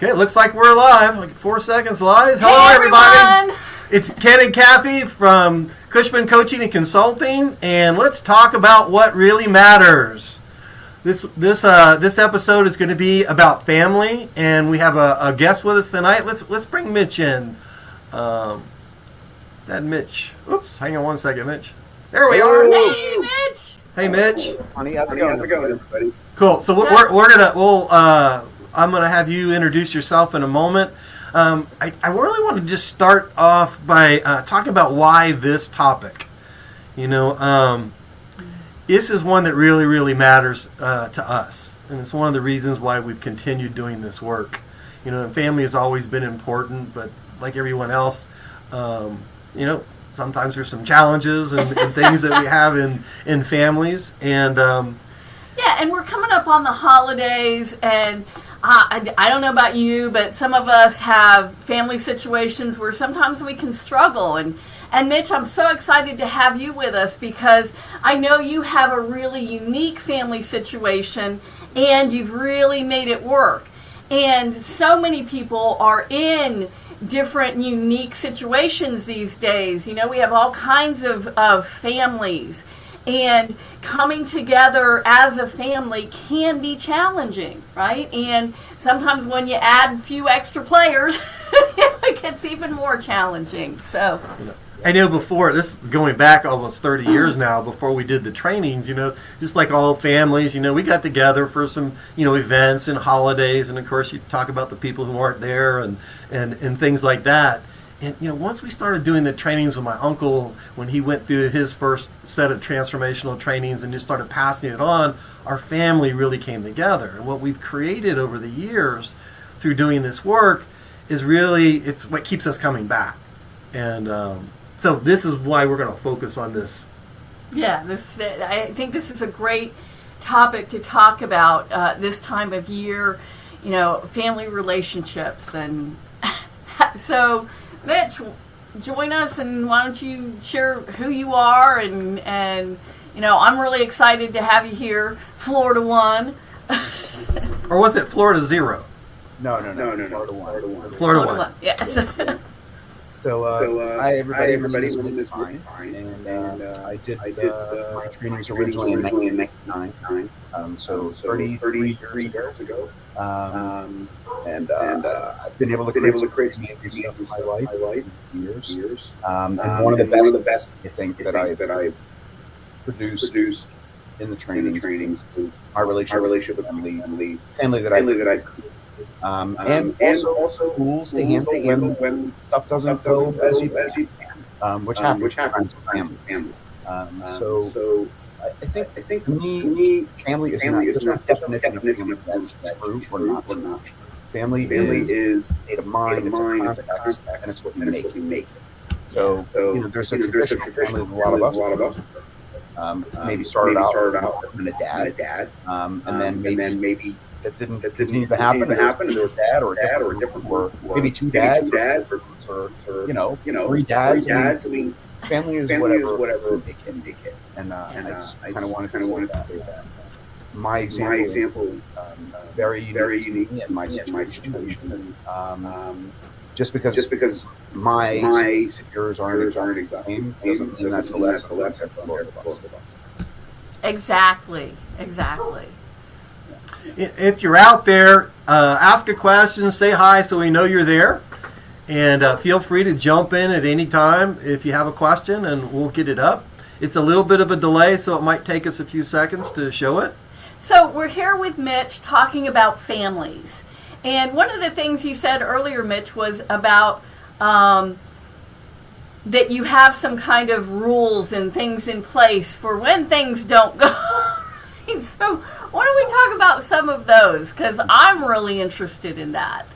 Okay, it looks like we're live, like 4 seconds live. Hey, Hello, everybody. It's Ken and Kathy from Cushman Coaching and Consulting, and let's talk about what really matters. This episode is going to be about family, and we have a guest with us tonight. Let's bring Mitch in. Is that Mitch? Oops, hang on one second, Mitch. There we are. Hey, Mitch. Hey, Mitch. Honey, how's it going, everybody? Cool. So I'm gonna have you introduce yourself in a moment. I really want to just start off by talking about why this topic. This is one that really, really matters to us, and it's one of the reasons why we've continued doing this work. And family has always been important, but like everyone else, sometimes there's some challenges and things that we have in families, and and we're coming up on the holidays, and I don't know about you, but some of us have family situations where sometimes we can struggle. And Mitch, I'm so excited to have you with us because I know you have a really unique family situation and you've really made it work. And so many people are in different unique situations these days. We have all kinds of families. And coming together as a family can be challenging, right? And sometimes when you add a few extra players, it gets even more challenging. So I know before, this is going back almost 30 years now, before we did the trainings, just like all families, we got together for some, events and holidays. And of course, you talk about the people who aren't there and things like that. And, once we started doing the trainings with my uncle, when he went through his first set of transformational trainings and just started passing it on, our family really came together. And what we've created over the years through doing this work is really, it's what keeps us coming back. And so this is why we're going to focus on this. Yeah, I think this is a great topic to talk about this time of year, family relationships. And so Mitch, join us, and why don't you share who you are, and I'm really excited to have you here, Florida 1. Or was it Florida 0? No. Florida 1. Florida 1. Yes. So, hi everybody. My name is Fine, and I did my trainings originally in 1999. So 33 years ago. And I've been able to create some amazing stuff in my life for years. And one of the best I think that I produced in the trainings is my relationship with family that I created. And also tools to handle when stuff doesn't go as you plan, which happens with families. So I think for me, family is not just a definition of family that's true or not. Family is a state of mind, it's a context, and it's what you make it. So there's a traditional family with a lot of us. Maybe started out with a dad, and then maybe that didn't even happen. And there was dad or a different, or maybe two dads, or three dads. I mean, family is whatever they can make it. And I just kind of wanted to say that. My example, very unique in my situation. Just because my yours aren't exactly the same doesn't mean that's the less of both of us. Exactly. If you're out there, ask a question, say hi so we know you're there. And feel free to jump in at any time if you have a question, and we'll get it up. It's a little bit of a delay, so it might take us a few seconds to show it. So we're here with Mitch talking about families. And one of the things you said earlier, Mitch, was about that you have some kind of rules and things in place for when things don't go right. So why don't we talk about some of those? Because I'm really interested in that.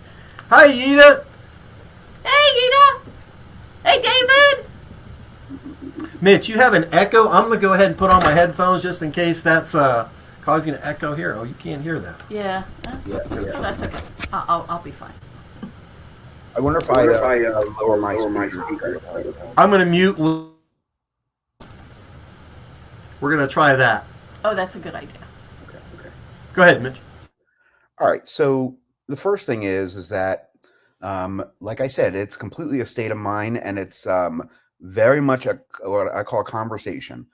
Hi, Yida. Hey, Yida. Hey, David. Mitch, you have an echo. I'm going to go ahead and put on my headphones just in case that's causing an echo here. Oh, you can't hear that. Yeah. That's okay. I'll be fine. I wonder if I lower my speaker. I'm going to mute. We're going to try that. Oh, that's a good idea. Okay. Go ahead, Mitch. All right. So the first thing is that, like I said, it's completely a state of mind, and it's very much what I call a conversation.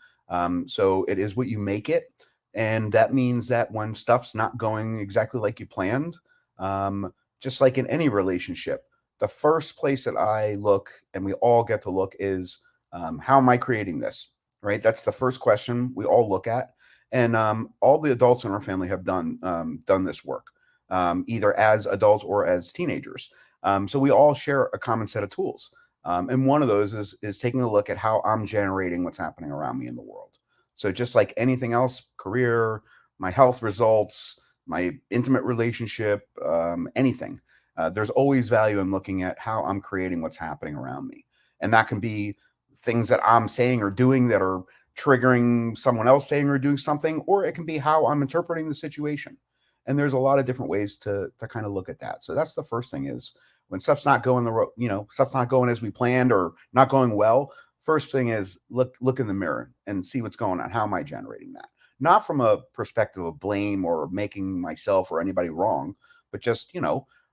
So it is what you make it. And that means that when stuff's not going exactly like you planned, just like in any relationship, the first place that I look, and we all get to look, is how am I creating this? Right? That's the first question we all look at. And all the adults in our family have done this work, either as adults or as teenagers. So we all share a common set of tools. And one of those is taking a look at how I'm generating what's happening around me in the world. So just like anything else, career, my health results, my intimate relationship, anything, there's always value in looking at how I'm creating what's happening around me. And that can be things that I'm saying or doing that are triggering someone else saying or doing something, or it can be how I'm interpreting the situation. And there's a lot of different ways to kind of look at that. So that's the first thing, is when stuff's not going stuff's not going as we planned or not going well. First thing is look in the mirror and see what's going on. How am I generating that? Not from a perspective of blame or making myself or anybody wrong, but just,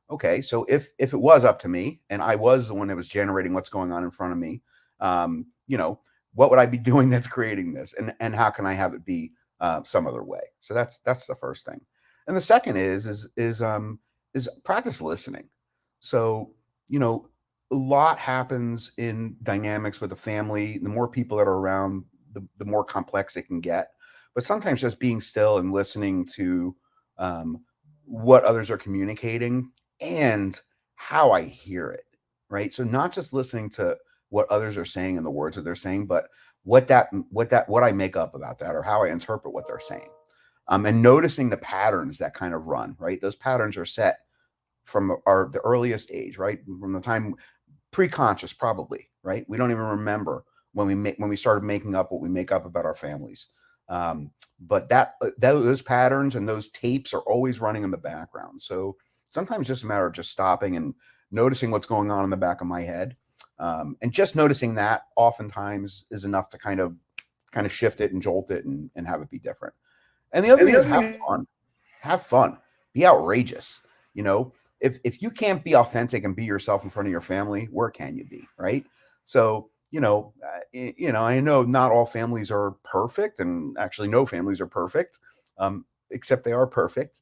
okay, so if it was up to me and I was the one that was generating what's going on in front of me, what would I be doing that's creating this, and how can I have it be some other way? So that's the first thing. And the second is practice listening. So, a lot happens in dynamics with a family. The more people that are around, the more complex it can get. But sometimes just being still and listening to what others are communicating and how I hear it, right? So not just listening to what others are saying and the words that they're saying, but what I make up about that, or how I interpret what they're saying. And noticing the patterns that kind of run, right? Those patterns are set from the earliest age, right? From the time pre-conscious, probably, right? We don't even remember when we started making up what we make up about our families. But those patterns and those tapes are always running in the background. So sometimes just a matter of just stopping and noticing what's going on in the back of my head. And just noticing that oftentimes is enough to kind of shift it and jolt it and have it be different. And the other thing is have fun, be outrageous. If you can't be authentic and be yourself in front of your family, where can you be, right? So, I know not all families are perfect, and actually no families are perfect, except they are perfect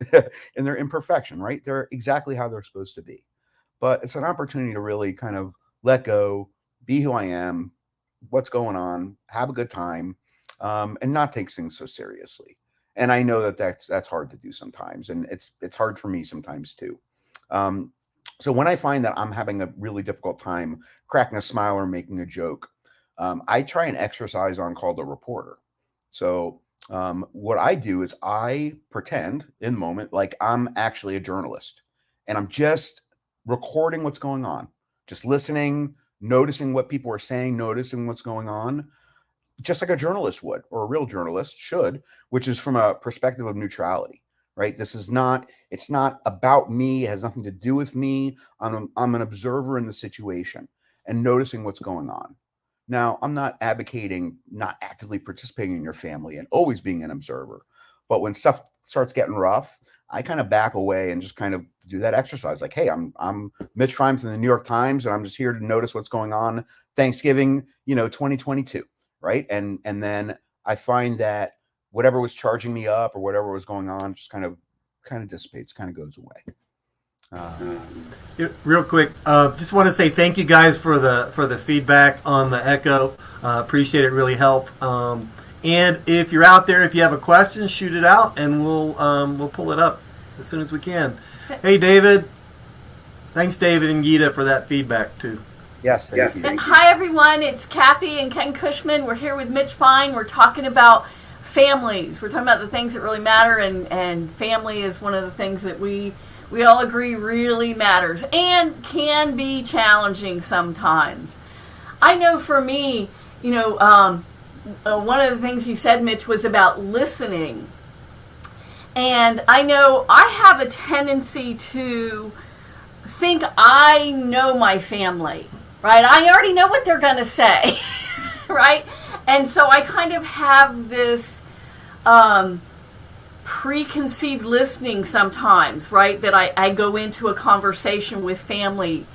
in their imperfection, right? They're exactly how they're supposed to be. But it's an opportunity to really kind of let go, be who I am, what's going on, have a good time, and not take things so seriously. And I know that's hard to do sometimes, and it's hard for me sometimes too. So when I find that I'm having a really difficult time cracking a smile or making a joke, I try an exercise on called a reporter. So what I do is I pretend in the moment like I'm actually a journalist, and I'm just recording what's going on, just listening, noticing what people are saying, noticing what's going on, just like a journalist would, or a real journalist should, which is from a perspective of neutrality, right? It's not about me. It has nothing to do with me. I'm an observer in the situation and noticing what's going on. Now, I'm not advocating not actively participating in your family and always being an observer, but when stuff starts getting rough, I kind of back away and just kind of do that exercise. Like, hey, I'm Mitch Frimes from the New York Times, and I'm just here to notice what's going on. Thanksgiving, 2022. Right. And then I find that whatever was charging me up or whatever was going on just kind of dissipates, kind of goes away. Real quick, just want to say thank you guys for the feedback on the Echo. Appreciate it. Really helped. And if you're out there, if you have a question, shoot it out, and we'll pull it up as soon as we can. Hey, David. Thanks, David and Gita, for that feedback too. Yes, thank you. Hi, everyone. It's Kathy and Ken Cushman. We're here with Mitch Fine. We're talking about families. We're talking about the things that really matter, and family is one of the things that we all agree really matters and can be challenging sometimes. I know for me, one of the things you said, Mitch, was about listening. And I know I have a tendency to think I know my family. Right? I already know what they're going to say, right? And so I kind of have this preconceived listening sometimes, right? That I go into a conversation with family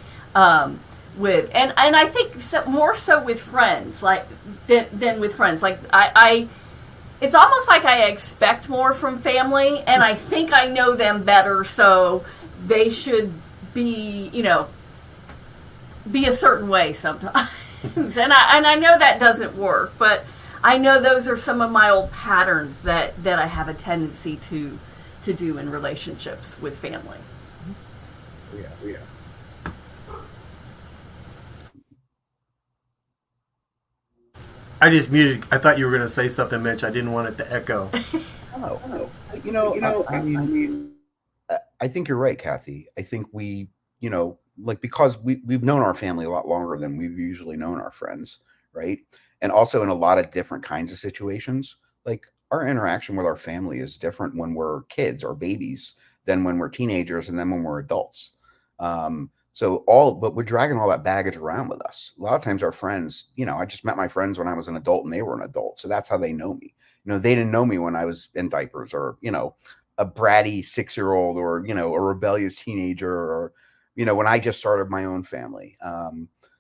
with, and I think more so with friends, like than with friends. Like I it's almost like I expect more from family, and I think I know them better, so they should be, be a certain way sometimes. and I know that doesn't work, but I know those are some of my old patterns that I have a tendency to do in relationships with family. Yeah. I just muted. I thought you were going to say something, Mitch. I didn't want it to echo. Oh, I think you're right, Kathy. I think we, because we've known our family a lot longer than we've usually known our friends, right? And also in a lot of different kinds of situations. Like our interaction with our family is different when we're kids or babies than when we're teenagers and then when we're adults. But we're dragging all that baggage around with us. A lot of times our friends, I just met my friends when I was an adult and they were an adult. So that's how they know me. They didn't know me when I was in diapers or, a bratty 6-year-old or, a rebellious teenager or, when I just started my own family.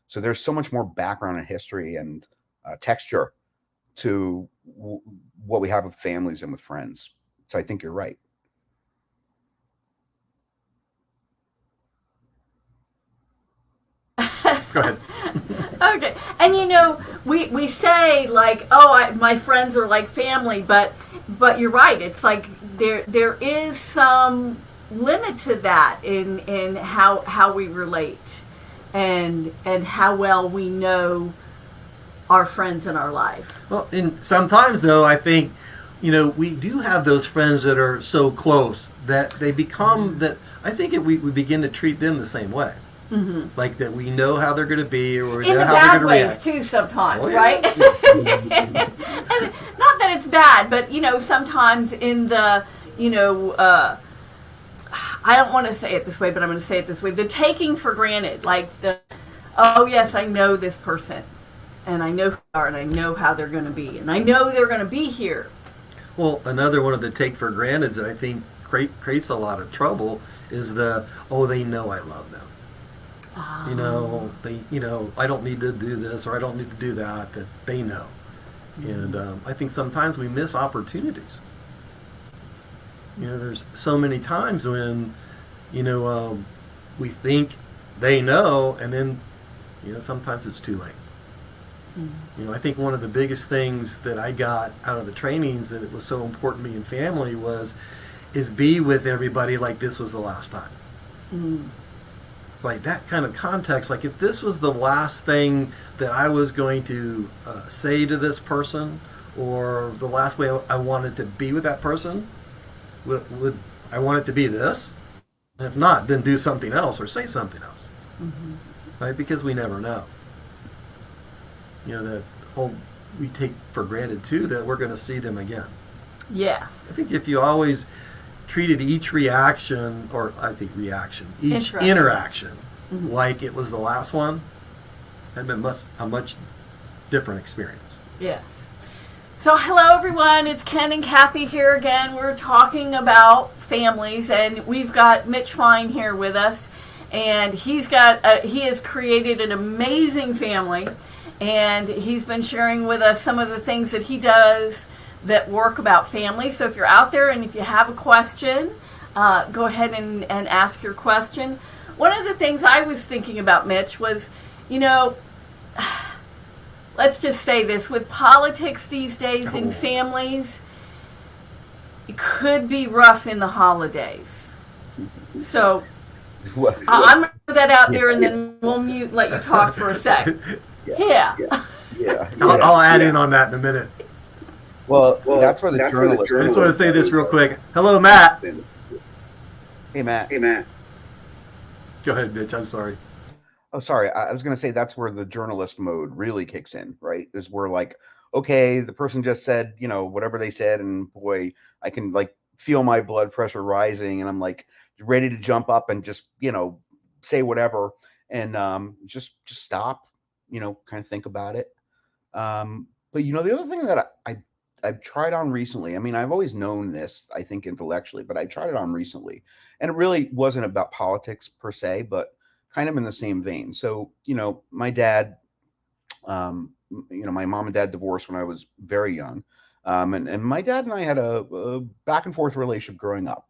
So there's so much more background and history and texture to what we have with families and with friends. So I think you're right. Go ahead. Okay. And we say like, oh, my friends are like family, but you're right. It's like there is some limit to that in how we relate and how well we know our friends in our life. Well, and sometimes though, I think, we do have those friends that are so close that they become that. I think we begin to treat them the same way. Mm-hmm. Like that we know how they're going to be, or we in know the how bad they're going to ways react. too sometimes, yeah. Right? And not that it's bad, but sometimes in the I don't want to say it this way, but I'm going to say it this way: the taking for granted, like oh yes, I know this person, and I know who they are, and I know how they're going to be, and I know they're going to be here. Well, another one of the take for granted that I think creates a lot of trouble is they know I love them. I don't need to do this or I don't need to do that they know. Mm-hmm. And I think sometimes we miss opportunities. There's so many times when, we think they know and then, sometimes it's too late. Mm-hmm. I think one of the biggest things that I got out of the trainings that it was so important to me in family is be with everybody like this was the last time. Mm-hmm. Like that kind of context, like if this was the last thing that I was going to say to this person or the last way I wanted to be with that person, would I want it to be this? And if not, then do something else or say something else. Mm-hmm. Right? Because we never know. That we take for granted too that we're going to see them again. Yes. I think if you always treated each reaction, or I think reaction, each interaction, mm-hmm. like it was the last one, it'd been a much different experience. Yes. So hello everyone, it's Ken and Kathy here again. We're talking about families, and we've got Mitch Fine here with us, and he has created an amazing family, and he's been sharing with us some of the things that he does that work about family. So if you're out there and if you have a question, go ahead and ask your question. One of the things I was thinking about, Mitch, was, let's just say this, with politics these days in families, it could be rough in the holidays. So I'm going to put that out there and then we'll let you talk for a sec. Yeah. I'll add in on that in a minute. Well, that's where the journalist. I just want to say this real quick. Hello, Matt. Hey, Matt. Go ahead, Mitch. I'm sorry. Oh, sorry. I was going to say that's where the journalist mode really kicks in, right? Is where like, okay, the person just said, whatever they said, and boy, I can like feel my blood pressure rising, and I'm like ready to jump up and just, say whatever, and just stop, kind of think about it. But the other thing that I've tried on recently. I mean, I've always known this, I think intellectually, but I tried it on recently, and it really wasn't about politics per se, but kind of in the same vein. So, my dad, my mom and dad divorced when I was very young, and my dad and I had a back and forth relationship growing up.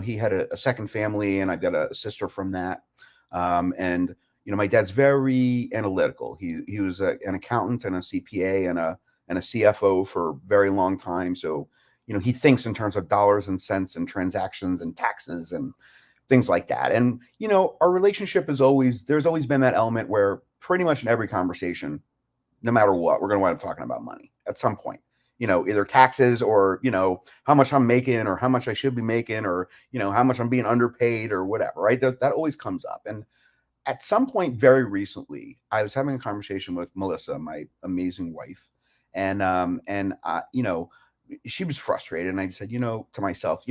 He had a second family, and I've got a sister from that. And my dad's very analytical. He was an accountant and a CPA and a CFO for a very long time. So, he thinks in terms of dollars and cents and transactions and taxes and things like that. And, our relationship there's always been that element where pretty much in every conversation, no matter what, we're going to wind up talking about money at some point. Either taxes or, how much I'm making or how much I should be making or, how much I'm being underpaid or whatever, right? That always comes up. And at some point very recently, I was having a conversation with Melissa, my amazing wife. And she was frustrated. And I said, to myself,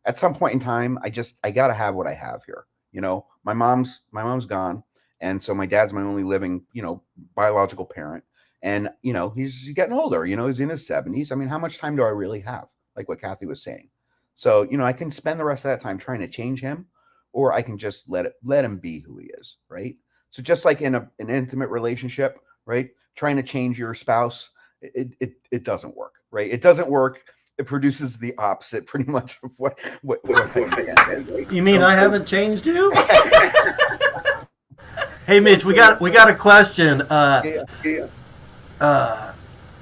at some point in time, I got to have what I have here. My mom's gone. And so my dad's my only living, biological parent. And, he's getting older, he's in his 70s. I mean, how much time do I really have? Like what Kathy was saying. So, I can spend the rest of that time trying to change him, or I can just let him be who he is. Right. So just like in an intimate relationship, right. Trying to change your spouse, it doesn't work. Right. It doesn't work. It produces the opposite pretty much of what you mean. I haven't changed you? Hey, Mitch, we got a question.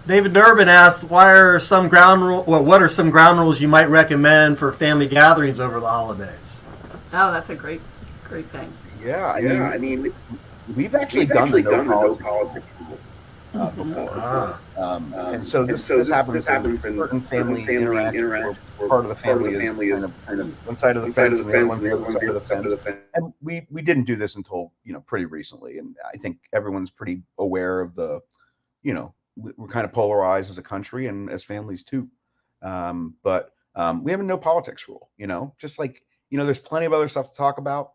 David Durbin asked, what are some ground rules you might recommend for family gatherings over the holidays? Oh, that's a great thing. Yeah, I mean, we've actually done the no politics before. And so this happens in certain family interaction where part of the family is kind of one side of the fence and the other one's the other side of the fence. And we didn't do this until, pretty recently. And I think everyone's pretty aware of the, we're kind of polarized as a country and as families too. But we have a no politics rule, just like, there's plenty of other stuff to talk about.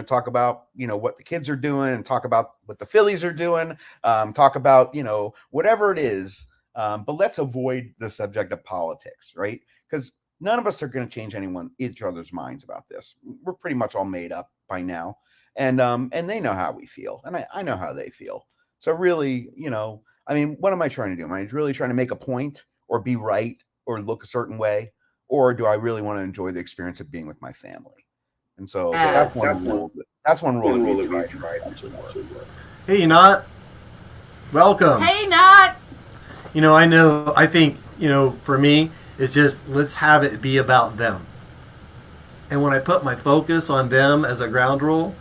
Talk about, what the kids are doing and talk about what the Phillies are doing. Talk about, whatever it is. But let's avoid the subject of politics, right? Because none of us are going to change each other's minds about this. We're pretty much all made up by now. And they know how we feel. And I know how they feel. So really, what am I trying to do? Am I really trying to make a point or be right or look a certain way? Or do I really want to enjoy the experience of being with my family? And so that's one rule. That's one rule that we tried. Hey, Not. Welcome. Hey, Not. I think, for me, it's just let's have it be about them. And when I put my focus on them as a ground rule,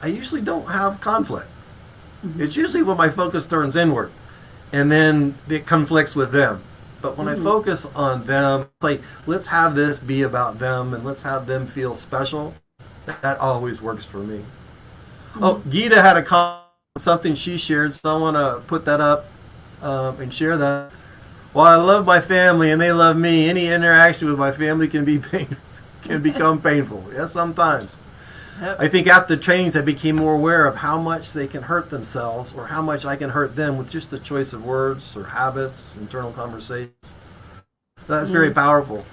I usually don't have conflict. Mm-hmm. It's usually when my focus turns inward, and then it conflicts with them. But when I focus on them, like, let's have this be about them and let's have them feel special, that always works for me. Mm-hmm. Oh, Gita had a comment, something she shared, so I want to put that up and share that. While I love my family and they love me, any interaction with my family can become painful. Yes, sometimes. Yep. I think after trainings, I became more aware of how much they can hurt themselves or how much I can hurt them with just the choice of words or habits, internal conversations. That's very powerful.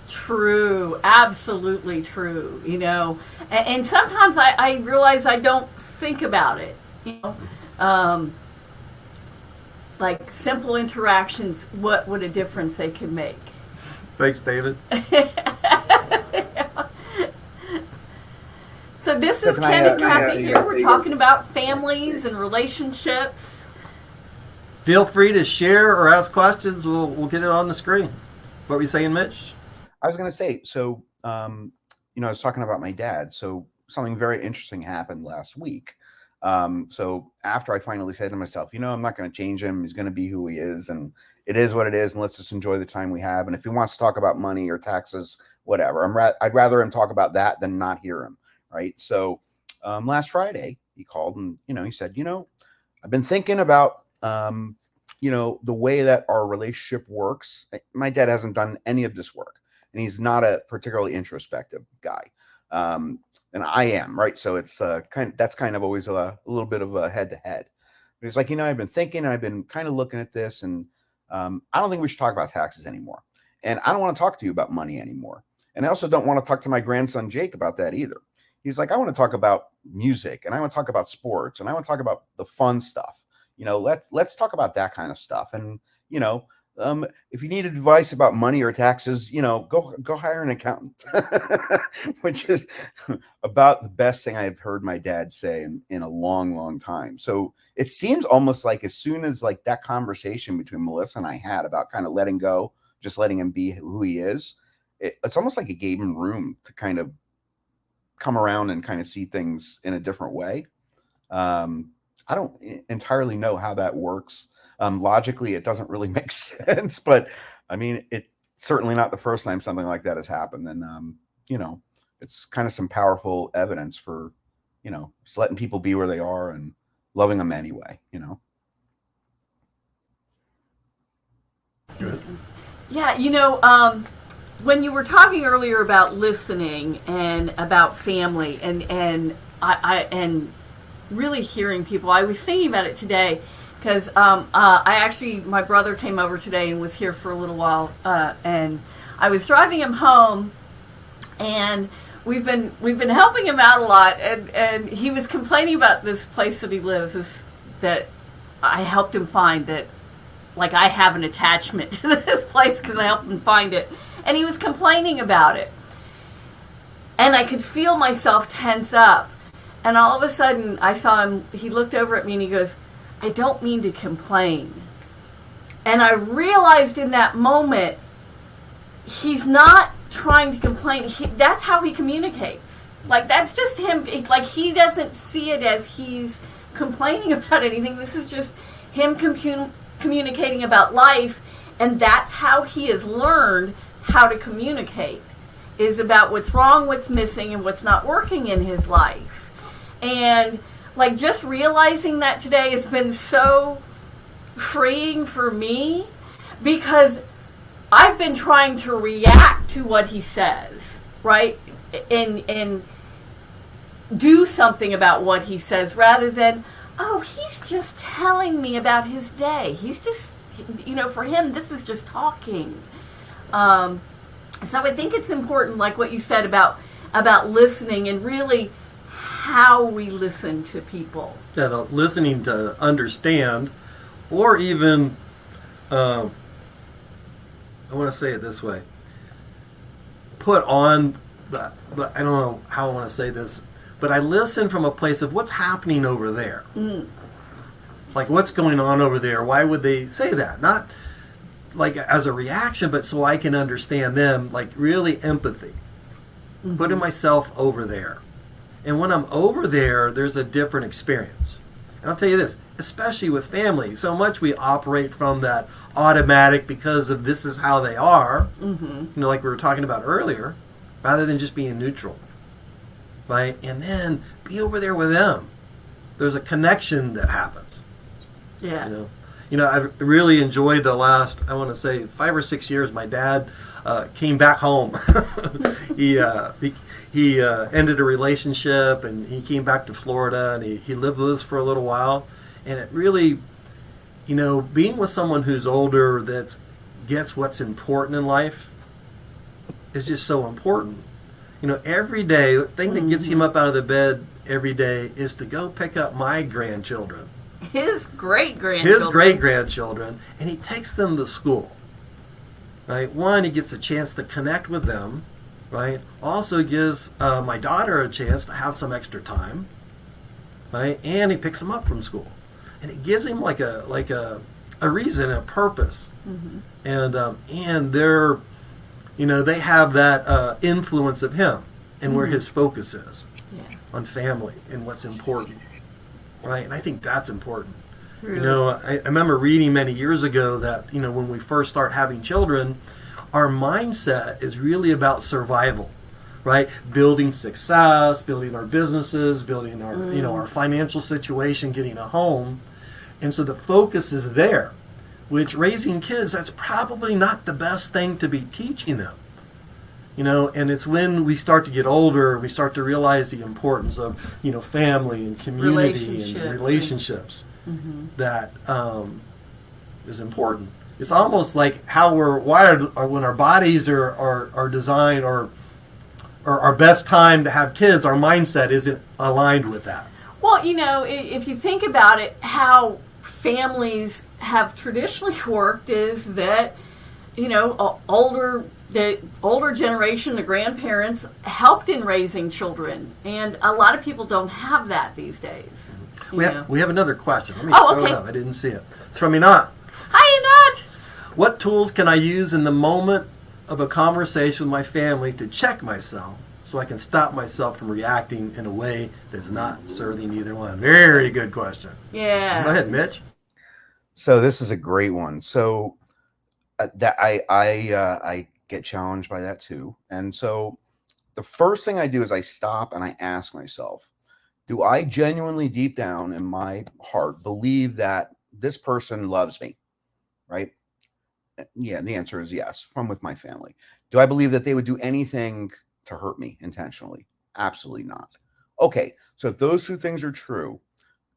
True. Absolutely true. And sometimes I realize I don't think about it. Like simple interactions, what a difference they can make. Thanks, David. So this is Ken and Kathy here. We're talking about families and relationships. Feel free to share or ask questions. We'll get it on the screen. What were you saying, Mitch? I was going to say, so, I was talking about my dad. So something very interesting happened last week. So after I finally said to myself, I'm not going to change him. He's going to be who he is. And it is what it is. And let's just enjoy the time we have. And if he wants to talk about money or taxes, whatever, I'd rather him talk about that than not hear him. Right. So last Friday he called and, he said, I've been thinking about, the way that our relationship works. My dad hasn't done any of this work and he's not a particularly introspective guy. And I am. Right. So it's that's kind of always a little bit of a head to head. But it's like, I've been thinking, I've been kind of looking at this and I don't think we should talk about taxes anymore. And I don't want to talk to you about money anymore. And I also don't want to talk to my grandson, Jake, about that either. He's like, I want to talk about music, and I want to talk about sports, and I want to talk about the fun stuff. Let's talk about that kind of stuff. And, if you need advice about money or taxes, go hire an accountant, which is about the best thing I've heard my dad say in a long, long time. So it seems almost like as soon as like that conversation between Melissa and I had about kind of letting go, just letting him be who he is, it's almost like it gave him room to kind of come around and kind of see things in a different way. I don't entirely know how that works. Logically, it doesn't really make sense, but I mean, it's certainly not the first time something like that has happened. And, it's kind of some powerful evidence for, just letting people be where they are and loving them anyway, Good. Yeah, when you were talking earlier about listening and about family and really hearing people, I was thinking about it today because my brother came over today and was here for a little while, and I was driving him home, and we've been helping him out a lot, and he was complaining about this place that he lives, that I helped him find, that like I have an attachment to this place because I helped him find it. And he was complaining about it. And I could feel myself tense up. And all of a sudden, I saw him, he looked over at me and he goes, I don't mean to complain. And I realized in that moment, he's not trying to complain. That's how he communicates. Like, that's just him. Like, he doesn't see it as he's complaining about anything. This is just him communicating about life. And that's how he has learned how to communicate, is about what's wrong, what's missing, and what's not working in his life. And like just realizing that today has been so freeing for me, because I've been trying to react to what he says, right? And do something about what he says rather than, oh, he's just telling me about his day. He's just, for him, this is just talking. So I think it's important, like what you said about listening and really how we listen to people. Yeah, the listening to understand, or even, I want to say it this way, put on, I don't know how I want to say this, but I listen from a place of what's happening over there. Mm. Like, what's going on over there? Why would they say that? Not like as a reaction, but so I can understand them, like really empathy. Mm-hmm. Putting myself over there. And when I'm over there, there's a different experience. And I'll tell you this, especially with family, so much we operate from that automatic because of this is how they are, mm-hmm. Like we were talking about earlier, rather than just being neutral. Right? And then be over there with them. There's a connection that happens. Yeah. I really enjoyed the last, I want to say, 5 or 6 years. My dad came back home. He ended a relationship, and he came back to Florida, and he lived with us for a little while. And it really, being with someone who's older that gets what's important in life is just so important. Every day, the thing that gets him up out of the bed every day is to go pick up my grandchildren. His great-grandchildren, and he takes them to school. Right? One, he gets a chance to connect with them. Right? Also gives my daughter a chance to have some extra time. Right? And he picks them up from school, and it gives him like a reason, a purpose. Mm-hmm. And they're, they have that influence of him and mm-hmm. where his focus is on family and what's important. Right, and I think that's important. Really? I remember reading many years ago that, when we first start having children, our mindset is really about survival, right? Building success, building our businesses, building our, our financial situation, getting a home. And so the focus is there, which raising kids, that's probably not the best thing to be teaching them. And it's when we start to get older, we start to realize the importance of, family and community and relationships mm-hmm. that is important. it's almost like how we're wired, or when our bodies are designed, or our best time to have kids, our mindset isn't aligned with that. Well, if you think about it, how families have traditionally worked is that, the older generation, the grandparents, helped in raising children. And a lot of people don't have that these days. We have another question. Let me throw it up. I didn't see it. It's from Inat. Hi, Inat. What tools can I use in the moment of a conversation with my family to check myself so I can stop myself from reacting in a way that's not serving either one? Very good question. Yeah. Go ahead, Mitch. So this is a great one. So that I get challenged by that too. And so the first thing I do is I stop and I ask myself, do I genuinely deep down in my heart believe that this person loves me? Right? Yeah, the answer is yes, from with my family. Do I believe that they would do anything to hurt me intentionally? Absolutely not. Okay, so if those two things are true,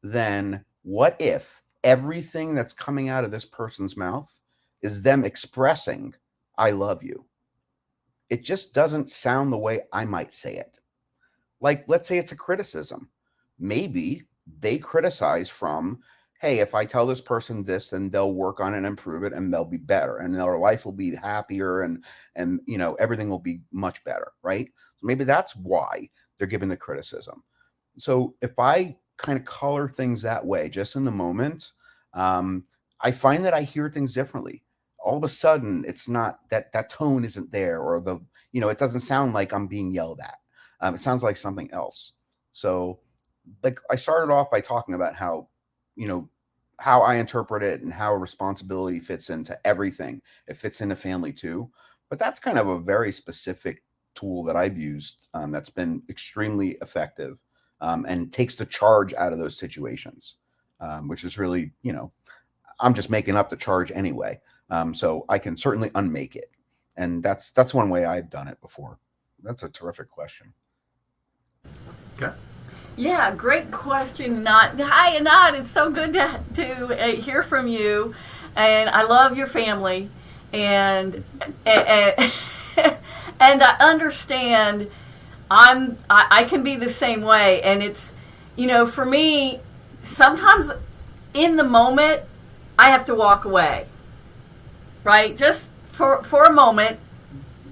then what if everything that's coming out of this person's mouth is them expressing, I love you? It just doesn't sound the way I might say it. Like, let's say it's a criticism. Maybe they criticize from, hey, if I tell this person this, then they'll work on it and improve it, and they'll be better, and their life will be happier, and everything will be much better, right? So maybe that's why they're giving the criticism. So if I kind of color things that way, just in the moment, I find that I hear things differently. All of a sudden, it's not that tone isn't there, or it doesn't sound like I'm being yelled at. It sounds like something else. So, like, I started off by talking about how I interpret it and how responsibility fits into everything. It fits into family too. But that's kind of a very specific tool that I've used that's been extremely effective and takes the charge out of those situations, which is really, I'm just making up the charge anyway. So I can certainly unmake it. And that's one way I've done it before. That's a terrific question. Okay. Yeah, great question, Anat. Hi, Anat. It's so good to hear from you, and I love your family, and and I understand. I can be the same way, and it's for me, sometimes in the moment I have to walk away, right? Just for a moment,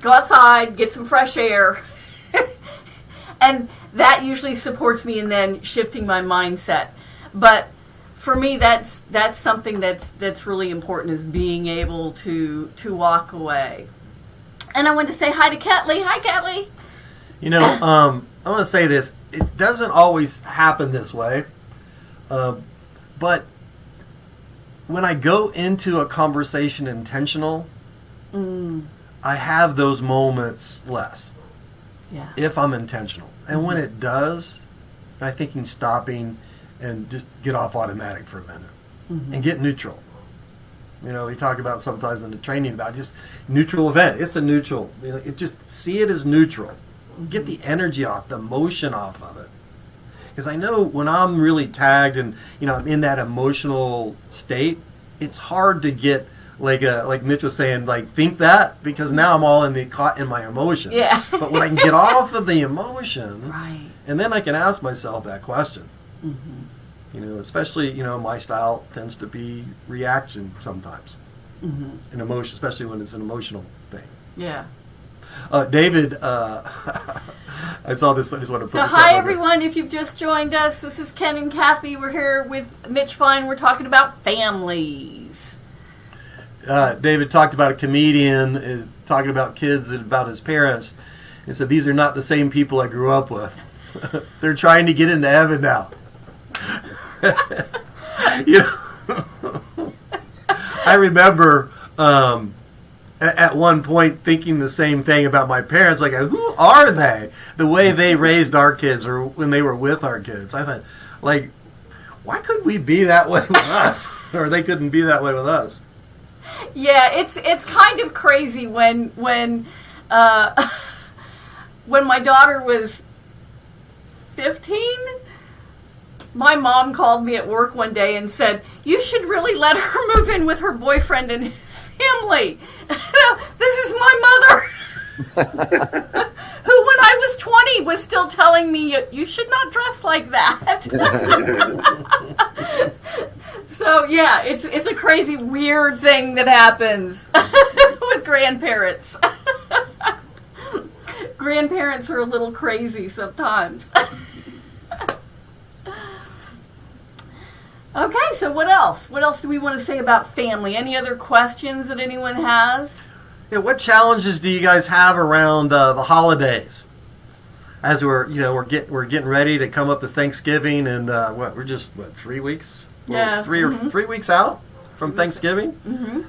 go outside, get some fresh air, and that usually supports me in then shifting my mindset. But for me, that's something that's really important, is being able to walk away. And I want to say hi to Ketley. Hi, Ketley. I want to say this. It doesn't always happen this way, but when I go into a conversation intentional, I have those moments less. Yeah. If I'm intentional. And when it does, I think in stopping and just get off automatic for a minute and get neutral. We talk about sometimes in the training about just neutral event. It's a neutral. Just see it as neutral. Get the energy off, the emotion off of it. Because I know when I'm really tagged and I'm in that emotional state, it's hard to get like Mitch was saying, think that, because now I'm all caught in my emotion. Yeah. But when I can get off of the emotion, right, and then I can ask myself that question. Especially my style tends to be reaction sometimes, an emotion, especially when it's an emotional thing. Yeah. David, I saw this. I just want to put this hi, everyone. If you've just joined us, this is Ken and Kathy. We're here with Mitch Fine. We're talking about families. David talked about a comedian talking about kids and about his parents, and said, "These are not the same people I grew up with. They're trying to get into heaven now." I remember at one point thinking the same thing about my parents. Like, who are they? The way they raised our kids, or when they were with our kids. I thought, why couldn't we be that way with us, or they couldn't be that way with us? Yeah, it's kind of crazy when when my daughter was 15, my mom called me at work one day and said, "You should really let her move in with her boyfriend and his family. This is my mother. Who, when I was 20, was still telling me, you should not dress like that. So, yeah, it's a crazy, weird thing that happens with grandparents. Grandparents are a little crazy sometimes. Okay, so what else? What else do we want to say about family? Any other questions that anyone has? Yeah, what challenges do you guys have around the holidays? As we're getting ready to come up to Thanksgiving, and we're just 3 weeks? Yeah, We're 3 weeks out from Thanksgiving. Mm-hmm.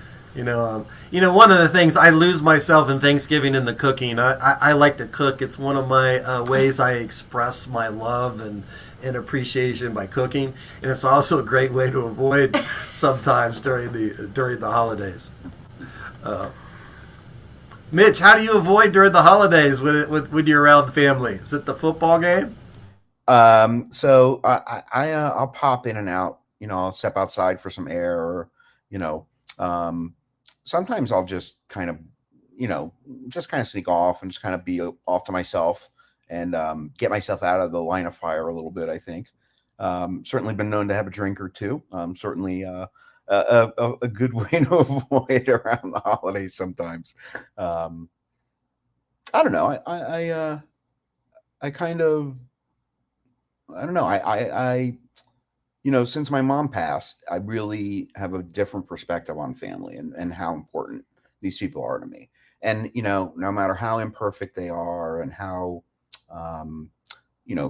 One of the things, I lose myself in Thanksgiving in the cooking. I like to cook. It's one of my ways I express my love and appreciation by cooking, and it's also a great way to avoid sometimes during the holidays. Mitch, how do you avoid during the holidays when you're around family? Is it the football game? So I'll pop in and out. I'll step outside for some air, or sometimes I'll just kind of sneak off and just kind of be off to myself and get myself out of the line of fire a little bit, I think. Certainly been known to have a drink or two. Certainly a good way to avoid around the holidays sometimes. I don't know. I kind of, I don't know. I since my mom passed, I really have a different perspective on family and how important these people are to me. And, no matter how imperfect they are and how,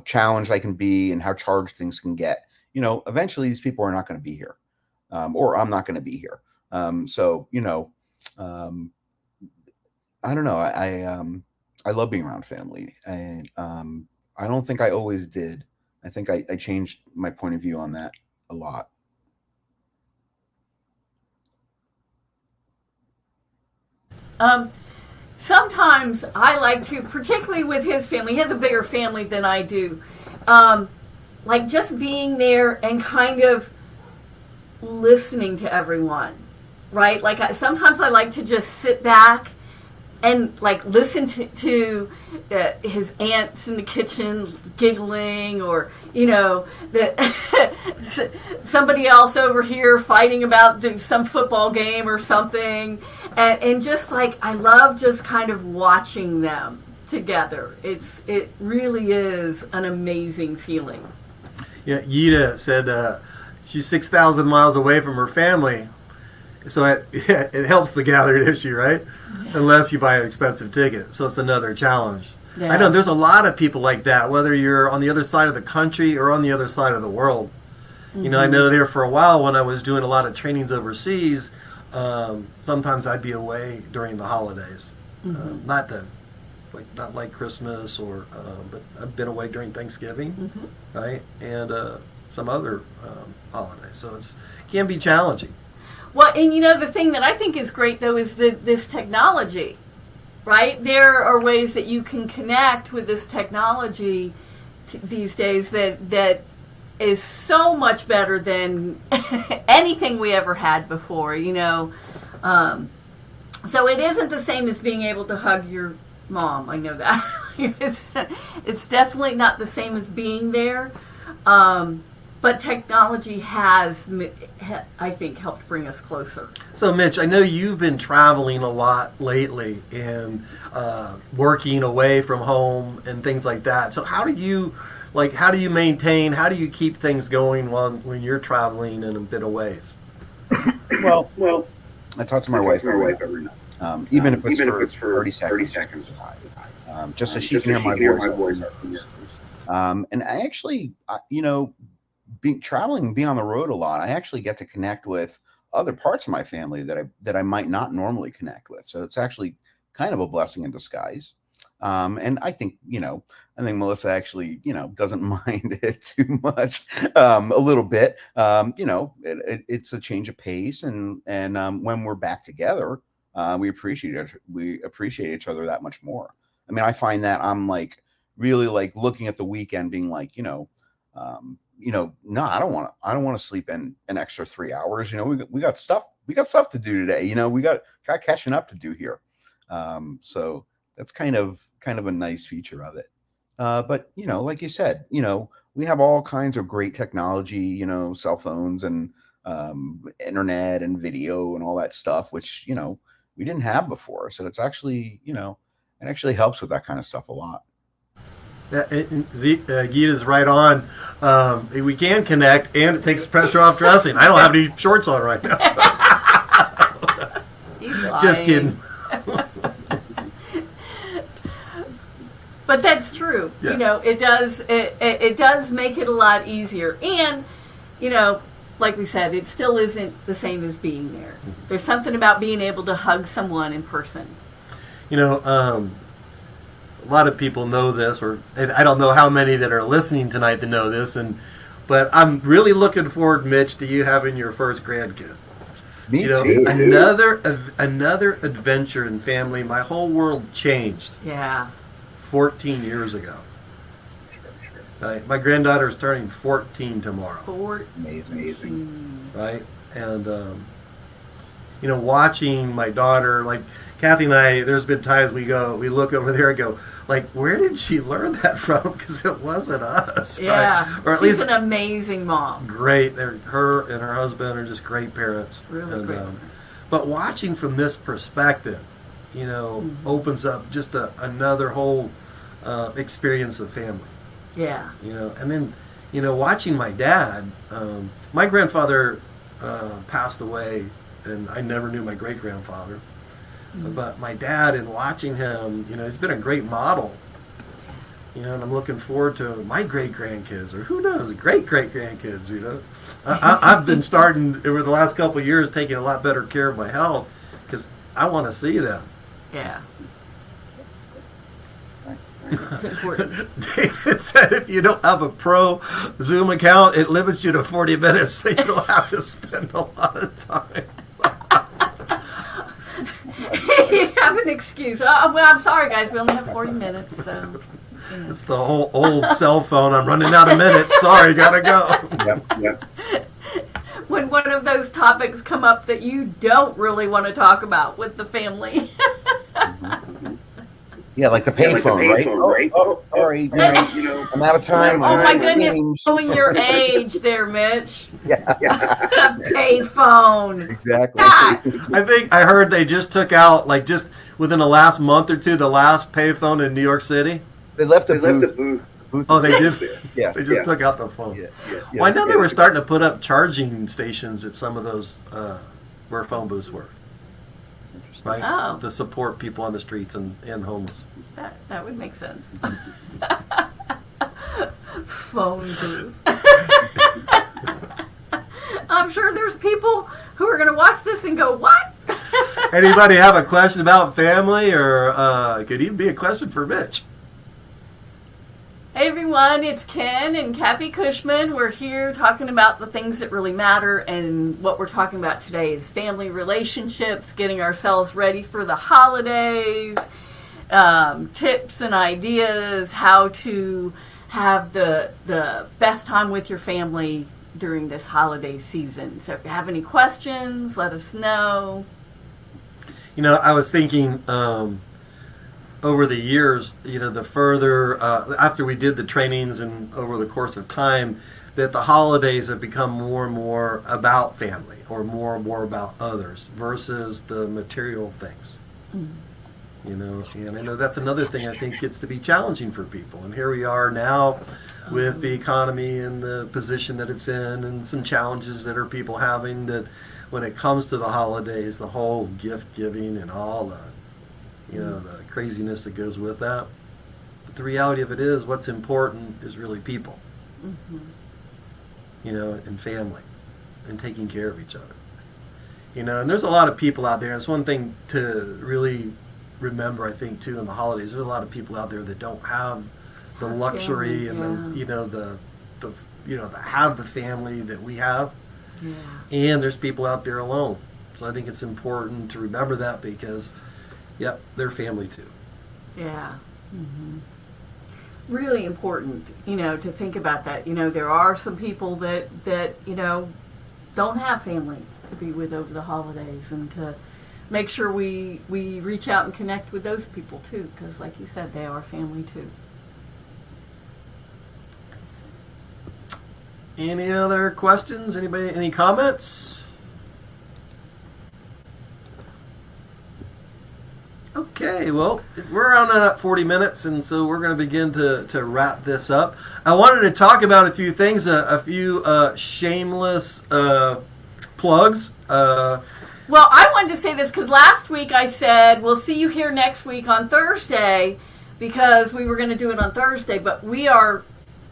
challenged I can be and how charged things can get, eventually these people are not going to be here, or I'm not going to be here. I don't know. I love being around family, and I don't think I always did. I think I changed my point of view on that a lot. Sometimes I like to, particularly with his family, he has a bigger family than I do, like just being there and kind of listening to everyone, right? Like sometimes I like to just sit back and like listen to his aunts in the kitchen giggling, or somebody else over here fighting about some football game or something, and just like I love just kind of watching them together. It really is an amazing feeling. Yeah, Yida said she's 6,000 miles away from her family. So it helps the gathered issue, right? Yeah. Unless you buy an expensive ticket. So it's another challenge. Yeah. I know there's a lot of people like that, whether you're on the other side of the country or on the other side of the world. Mm-hmm. I know there for a while when I was doing a lot of trainings overseas, sometimes I'd be away during the holidays. Mm-hmm. Not like Christmas, but I've been away during Thanksgiving, mm-hmm. right? And some other holidays. So it can be challenging. Well, and the thing that I think is great, though, is this technology, right? There are ways that you can connect with this technology these days that is so much better than anything we ever had before, So it isn't the same as being able to hug your mom. I know that. It's definitely not the same as being there. But technology has, I think, helped bring us closer. So, Mitch, I know you've been traveling a lot lately and working away from home and things like that. So, how do you maintain? How do you keep things going when you're traveling in a bit of ways? Well, I talk to my wife every night, even if it's for 30 seconds. Just so she can hear my voice. And I actually, being on the road a lot, I actually get to connect with other parts of my family that I might not normally connect with. So it's actually kind of a blessing in disguise. And I think Melissa actually, doesn't mind it too much, a little bit. It's a change of pace, and when we're back together, we appreciate each other that much more. I mean, I find that I'm like really like looking at the weekend, being like, no, I don't want to sleep in an extra 3 hours. We got stuff to do today. We got catching up to do here. So that's kind of a nice feature of it. But like you said, we have all kinds of great technology, cell phones and internet and video and all that stuff, which we didn't have before. So it's actually it actually helps with that kind of stuff a lot. Gita's right on. We can connect, and it takes the pressure off dressing. I don't have any shorts on right now. He's lying. Just kidding. But that's true. Yes. It does make it a lot easier. And, like we said, it still isn't the same as being there. There's something about being able to hug someone in person. A lot of people know this, and I don't know how many that are listening tonight that know this, but I'm really looking forward, Mitch, to you having your first grandkid. Me too. Another adventure in family. My whole world changed. Yeah. 14 years ago. Right? My granddaughter is turning 14 tomorrow. Amazing. Right? And watching my daughter, like Kathy and I, there's been times we look over there and go, like, where did she learn that from? Because it wasn't us. Yeah. Right? Or at She's least an amazing mom. Great. Her and her husband are just great parents. Really great parents. But watching from this perspective, opens up just another whole experience of family. Yeah. And then, watching my dad, my grandfather passed away, and I never knew my great-grandfather. But my dad, and watching him, he's been a great model. And I'm looking forward to my great-grandkids, or who knows, great-great-grandkids, I've been starting, over the last couple of years, taking a lot better care of my health, because I want to see them. Yeah. It's important. David said if you don't have a pro Zoom account, it limits you to 40 minutes, so you don't have to spend a lot of time. You have an excuse. I'm sorry, guys. We only have 40 minutes, so. It's the whole old cell phone. I'm running out of minutes. Sorry, gotta go. Yep. When one of those topics come up that you don't really want to talk about with the family. Yeah, like the payphone, right? Oh, sorry, I'm out of time. Oh my goodness, showing your age there, Mitch. Yeah. The payphone. Exactly. God. I think I heard they just took out, like, just within the last month or two, the last payphone in New York City. They left the booth. Oh, they did? Yeah. They just took out the phone. Yeah. Well, I know they were starting to put up charging stations at some of those where phone booths were. Right? Oh. To support people on the streets and homeless. That would make sense. Phone booth. I'm sure there's people who are going to watch this and go, what? Anybody have a question about family, or could even be a question for Mitch? Hey everyone, it's Ken and Kathy Cushman. We're here talking about the things that really matter, and what we're talking about today is family relationships, getting ourselves ready for the holidays, tips and ideas, how to have the best time with your family during this holiday season. So if you have any questions, let us know. I was thinking over the years, the further, after we did the trainings and over the course of time, that the holidays have become more and more about family, or more and more about others versus the material things. And I know that's another thing I think gets to be challenging for people. And here we are now with the economy and the position that it's in, and some challenges that are people having, that when it comes to the holidays, the whole gift giving and all the the craziness that goes with that. But the reality of it is, what's important is really people, and family, and taking care of each other. And there's a lot of people out there, and it's one thing to really remember, I think, too, in the holidays. There's a lot of people out there that don't have the luxury and the have the family that we have. Yeah. And there's people out there alone. So I think it's important to remember that, because, they're family too. Yeah. really important, to think about that. There are some people that don't have family to be with over the holidays, and to make sure we reach out and connect with those people too, because like you said, they are family too. Any other questions? Anybody? Any comments? Okay, well, we're around at 40 minutes, and so we're going to begin to wrap this up. I wanted to talk about a few things, a few shameless plugs. Well, I wanted to say this because last week I said, we'll see you here next week on Thursday, because we were going to do it on Thursday, but we are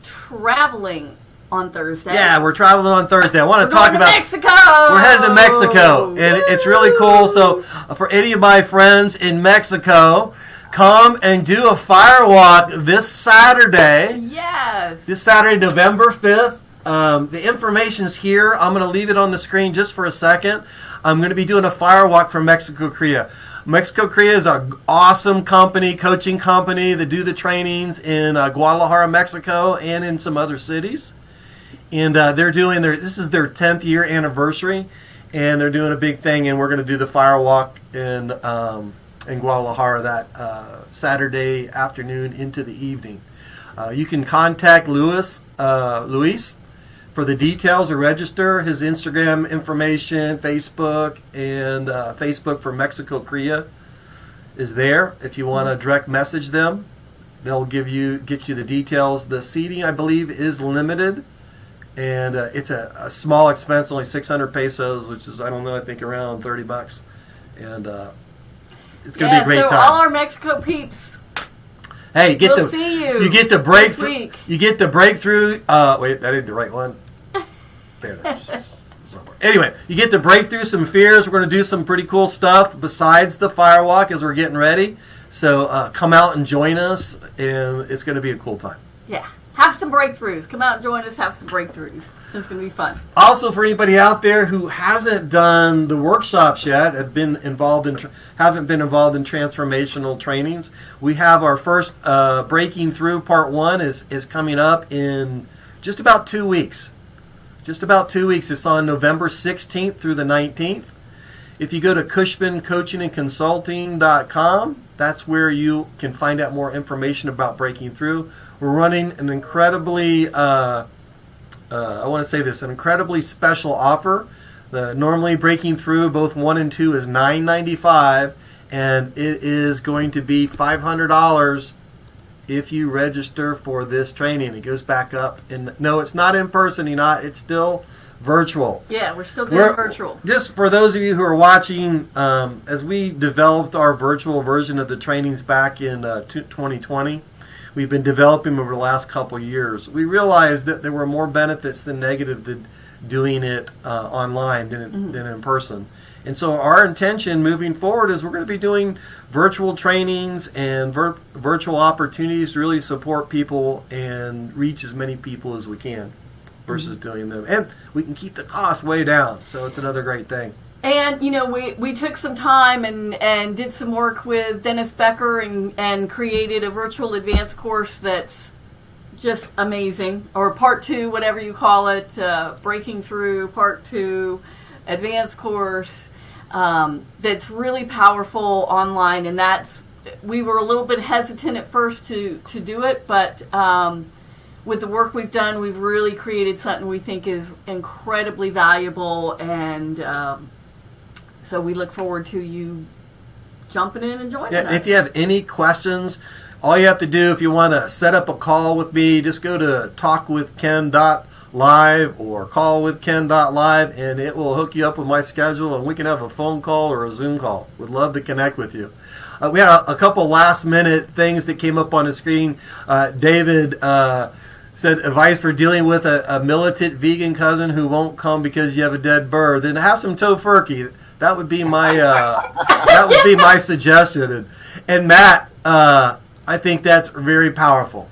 traveling on Thursday. Yeah, we're traveling on Thursday. I want to talk about Mexico. We're headed to Mexico, and it's really cool. So, for any of my friends in Mexico, come and do a fire walk this Saturday. Yes. This Saturday, November 5th. The information's here. I'm going to leave it on the screen just for a second. I'm going to be doing a fire walk from Mexico Korea. Mexico Korea is an awesome company, coaching company that do the trainings in Guadalajara, Mexico, and in some other cities. And they're doing this is their 10th year anniversary, and they're doing a big thing, and we're going to do the fire walk in Guadalajara that Saturday afternoon into the evening. You can contact Luis for the details or register. His Instagram information, Facebook, and Facebook for Mexico Korea is there. If you want to direct message them, they'll get you the details. The seating, I believe, is limited. And it's a small expense, only 600 pesos, which is, I don't know, I think around $30. And it's going to be a great time. All our Mexico peeps. Hey, we'll see you. You get the breakthrough. You get the breakthrough. Wait, that ain't the right one. There it is. Anyway, you get to break through some fears. We're going to do some pretty cool stuff besides the fire walk as we're getting ready. So come out and join us, and it's going to be a cool time. Yeah. Have some breakthroughs. Come out and join us. Have some breakthroughs. It's going to be fun. Also, for anybody out there who hasn't done the workshops yet, haven't been involved in transformational trainings, we have our first Breaking Through Part 1 is coming up in just about 2 weeks. Just about 2 weeks. It's on November 16th through the 19th. If you go to CushmanCoachingandConsulting.com, that's where you can find out more information about Breaking Through. We're running an incredibly, an incredibly special offer. Normally Breaking Through, both 1 and 2, is $9.95, and it is going to be $500 if you register for this training. It goes back up. No, it's not in person. It's still virtual. Yeah, we're still doing virtual. Just for those of you who are watching, as we developed our virtual version of the trainings back in 2020, we've been developing over the last couple of years. We realized that there were more benefits than negative to doing it online than in person. And so our intention moving forward is we're going to be doing virtual trainings and virtual opportunities to really support people and reach as many people as we can versus doing them. And we can keep the cost way down. So it's another great thing. And, we took some time and did some work with Dennis Becker and created a virtual advanced course that's just amazing. Or Part 2, whatever you call it, Breaking Through, Part 2, advanced course. That's really powerful online, and we were a little bit hesitant at first to do it, but with the work we've done, we've really created something we think is incredibly valuable, and so we look forward to you jumping in and joining us. If you have any questions, all you have to do, if you want to set up a call with me, just go to talkwithken.live or callwithken.live, and it will hook you up with my schedule, and we can have a phone call or a Zoom call. We'd love to connect with you. We had a couple last minute things that came up on the screen. David said advice for dealing with a militant vegan cousin who won't come because you have a dead bird. Then have some tofurkey. That would be my my suggestion. And Matt, I think that's very powerful.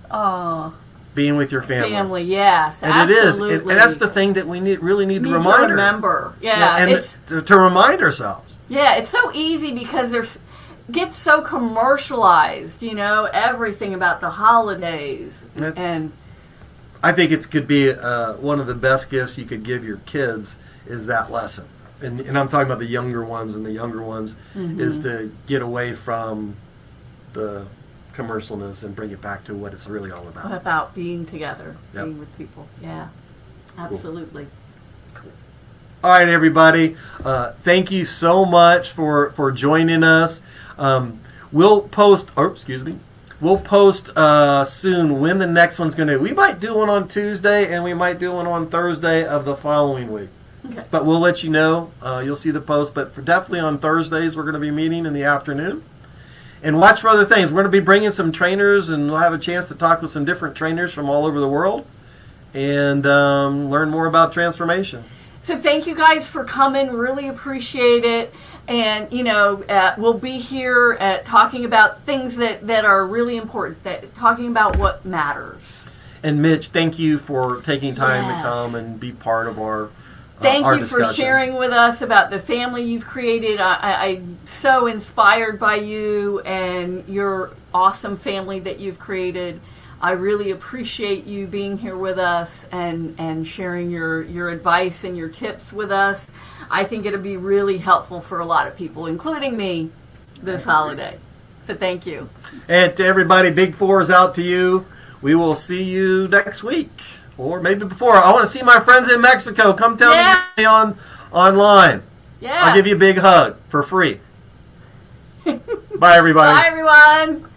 Oh. Being with your family. Family, yes, and absolutely. It is, and that's the thing that we really need to remember. Yeah, and to remind ourselves. Yeah, it's so easy because gets so commercialized, everything about the holidays. And I think it could be one of the best gifts you could give your kids is that lesson. And I'm talking about the younger ones, is to get away from the commercialness and bring it back to what it's really all about. About being together, being with people. Yeah, absolutely. Cool. All right, everybody. Thank you so much for joining us. We'll post. We'll post soon when the next one's going to. We might do one on Tuesday, and we might do one on Thursday of the following week. Okay. But we'll let you know. You'll see the post. But definitely on Thursdays, we're going to be meeting in the afternoon. And watch for other things. We're going to be bringing some trainers, and we'll have a chance to talk with some different trainers from all over the world and learn more about transformation. So thank you guys for coming. Really appreciate it. And, we'll be here talking about things that are really important, talking about what matters. And Mitch, thank you for taking time to come and be part of our Thank our you discussion. For sharing with us about the family you've created. I'm so inspired by you and your awesome family that you've created. I really appreciate you being here with us and sharing your advice and your tips with us. I think it'll be really helpful for a lot of people, including me, this holiday. So thank you. And to everybody, Big Four is out to you. We will see you next week. Or maybe before. I want to see my friends in Mexico. Come tell me online. Yeah. I'll give you a big hug for free. Bye, everybody. Bye, everyone.